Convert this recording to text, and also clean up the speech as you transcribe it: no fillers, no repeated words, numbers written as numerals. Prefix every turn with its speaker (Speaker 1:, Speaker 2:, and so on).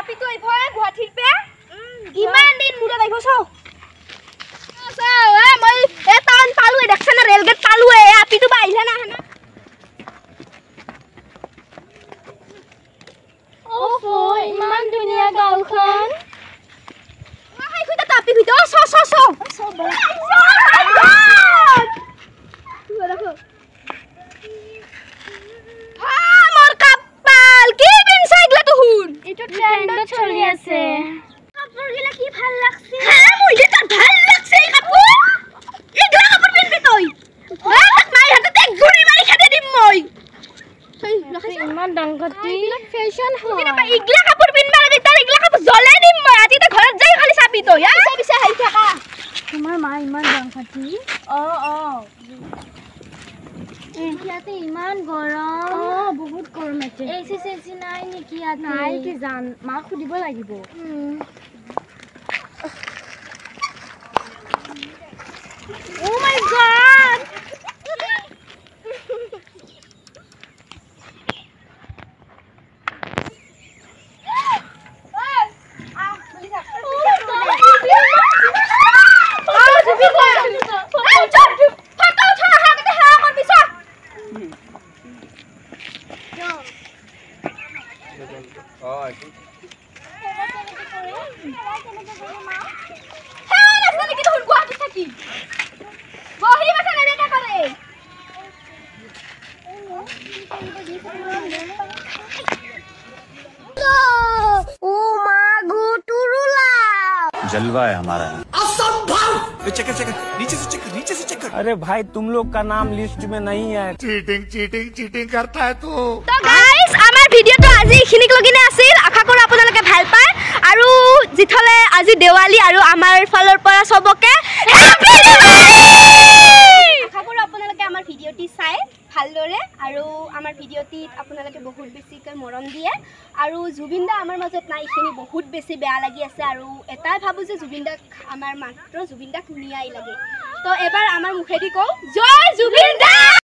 Speaker 1: আপিটো আইব গুৱাহাটীৰ পে ইমান দিন মুৰত আইব চাও এ মই এ টাউন পালো দেখছ না ৰেল গেট পালো এ আপিটো বা আইলা না হানা
Speaker 2: ওফো ইমান ধুনীয়া গাঁওখন
Speaker 1: হাই খুইতা তাপি খুইতা চ চ চ চ দেখো আমার কপাল কি বিন সাইগলা তো হুন
Speaker 2: এটা ট্রেন্ড চলি আছে
Speaker 1: কাপড় গিলা কি ভাল লাগছে হ্যাঁ মুইলে তো ভাল লাগছে এই কাপড় ইগলা কাপড় পিনবি তুই হ্যাঁ মাই হাতে এক গুড়ি মারি খেতে দিম মই এই লখাইছ
Speaker 2: ইমান ডাঙটি ফ্যাশন হয়
Speaker 1: কিনা ইগলা কাপড় পিনবা লাগে তার ইগলা কাপড় জ্বলাই দিম মই আজি তো ঘৰত যাই খালি চাবি তো ইয়া বিছে হাই থাকা
Speaker 2: তোমাৰ মা ইমান ডাঙটি অ ইয়াতে ইমান গৰম বহুত গৰম আছে এসি সেসি নাই নেকি ইয়াতে নাই কি জান মা খুদিব লাগিব
Speaker 1: ও মাই গড
Speaker 3: जलवा है हमारा असंभव चेक नीचे से चेक अरे भाई तुम लोग का नाम लिस्ट में नहीं है चीटिंग करता है तू
Speaker 1: तो गाइस আমার ভিডিওটো আজি খিনিক লগিনে আছিল আশা কৰো আপোনালোকে ভাল পায় আৰু জিথলে আজি দেৱালী আৰু আমাৰ ফালৰ পৰা সবকে হ্যাপি দিৱালী আশা কৰো আপোনালোকে আমাৰ ভিডিওটি চাই ভালদৰে আৰু আমাৰ ভিডিওটিত আপোনালোকে বহুত বেছিকৈ মৰম দিয়ে আৰু জুবিনদা আমাৰ মাজত নাই ইখিনি বহুত বেছি বেয়া লাগি আছে আৰু এটাই ভাবো যে জুবিনদাক আমাৰ মাত্ৰ জুবিনদাক নিয়াই লাগে তো এবাৰ আমাৰ মুখেদি কও জয় জুবিনদা